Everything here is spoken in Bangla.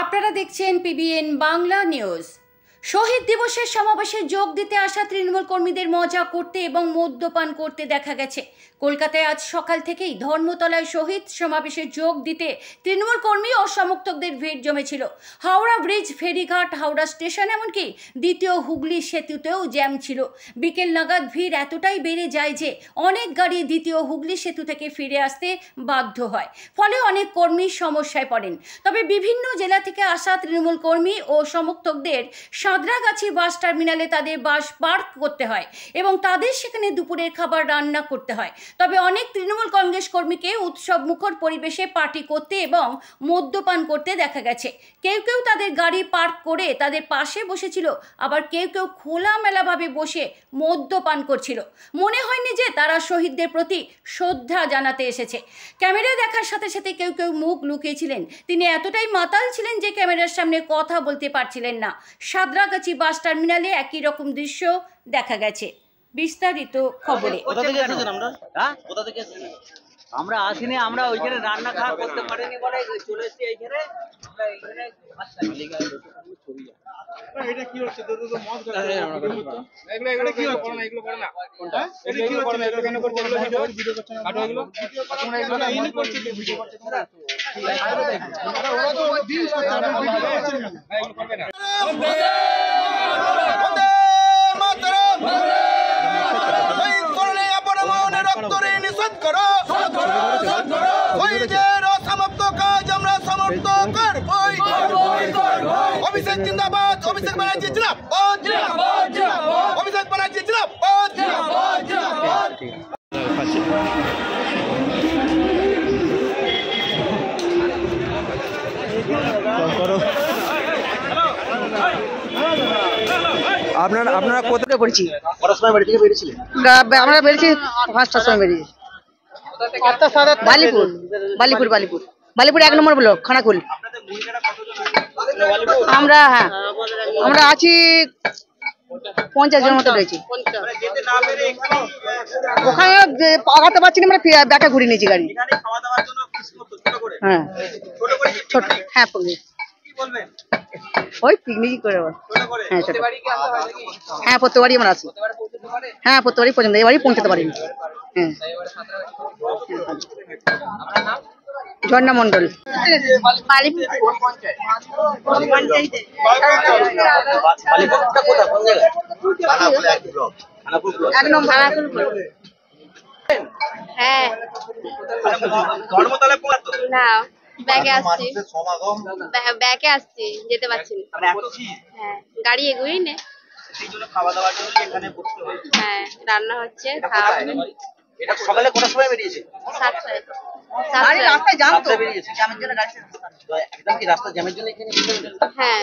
আপনারা দেখছেন পিবিএন বাংলা নিউজ। শহীদ দিবসের সমাবেশে যোগ দিতে আসা তৃণমূল কর্মীদের মজা করতে এবং মদ্যপান করতে দেখা গেছে। কলকাতায় আজ সকাল থেকেই ধর্মতলায় শহীদ সমাবেশে যোগ দিতে তৃণমূল কর্মী ও সমর্থকদের ভিড় জমেছিল। হাওড়া ব্রিজ, ফেরিঘাট, হাওড়া স্টেশন, এমনকি দ্বিতীয় হুগলি সেতুতেও জ্যাম ছিল। বিকেল নাগাদ ভিড় এতটাই বেড়ে যায় যে অনেক গাড়ি দ্বিতীয় হুগলি সেতু থেকে ফিরে আসতে বাধ্য হয়, ফলে অনেক কর্মী সমস্যায় পড়েন। তবে বিভিন্ন জেলা থেকে আসা তৃণমূল কর্মী ও সমর্থকদের সাঁতরাগাছি বাস টার্মিনালে তাদের বাস পার্ক করতে হয় এবং তাদের সেখানে দুপুরের খাবার রান্না করতে হয়। তবে অনেক তৃণমূল কংগ্রেস কর্মীকে উৎসব মুখর পরিবেশে পার্টি করতে এবং মদ্যপান করতে দেখা গেছে। কেউ কেউ তাদের গাড়ি পার্ক করে তাদের পাশে বসেছিল, আবার কেউ কেউ খোলামেলাভাবে বসে মদ্যপান করছিল। মনে হয়নি যে তারা শহীদদের প্রতি শ্রদ্ধা জানাতে এসেছে। ক্যামেরা দেখার সাথে সাথে কেউ কেউ মুখ লুকিয়েছিলেন। তিনি এতটাই মাতাল ছিলেন যে ক্যামেরার সামনে কথা বলতে পারছিলেন না। সাঁতরাগাছি বাস টার্মিনালে একই রকম দৃশ্য দেখা গেছে। বিস্তারিত খবরে। আমরা আসিনি, আমরা ওইখানে রান্না খাওয়া করতে পারিনি বলে চলে এসেছি এইখানে। এটা কি হচ্ছে? তো মদ এগুলো কি হচ্ছে? এগুলো করে না কোনটা? এটা কি হচ্ছে? এগুলো কেন করছে? ভিডিও করছে না, কাটো এগুলো। তোমরা এগুলো না ইনি করছে, ভিডিও করছে তোমরা। ওরা তো দিন সাথে ভিডিও করছে না, এগুলো করবে না। বন্দে মাতরম, শহীদ করলে আপন মনে রক্তরে নিষেধ করো, শহীদের অসমাপ্ত কাজ আমরা সমর্থ করবই। অভিষেক জিন্দাবাদ, অভিষেক ব্যানার্জি জিন্দাবাদ, অভিষেক ব্যানার্জি জিন্দাবাদ। আপনারা কোথায় পড়েছি? কটার সময় বাড়ি থেকে বেরিয়েছিলেন? আমরা বেরিয়েছি 5টার সময় বেরিয়েছি। বালিপুর বালিপুর বালিপুর বালিপুর 1 নম্বর ব্লক, খানাকুল। আমরা আমরা আছি 50 জন মতো রয়েছি। ওখানে আগাতে পারছি না, আমরা ব্যাকে ঘুরিয়ে নিয়েছি গাড়ি। হ্যাঁ ছোট, হ্যাঁ ওই পিকনিক করে। হ্যাঁ ছোট, হ্যাঁ প্রত্যেকবারই আমরা আসি। হ্যাঁ প্রত্যেকবারই পর্যন্ত, এবারই পৌঁছাতে পারিনি। হ্যাঁ ঝর্ণা মন্ডল। হ্যাঁ না, ব্যাগে আসছি, ব্যাগে আসছি, যেতে পারছি না। হ্যাঁ গাড়ি এগোই নে। হ্যাঁ রান্না হচ্ছে, খাওয়া। সকালে কোটার সময় বেরিয়েছে? 7টায়। রাস্তায় জ্যাম তো, বেরিয়েছে জ্যামের জন্য গাড়ি একদম কি রাস্তা জ্যামের জন্য এখানে? হ্যাঁ।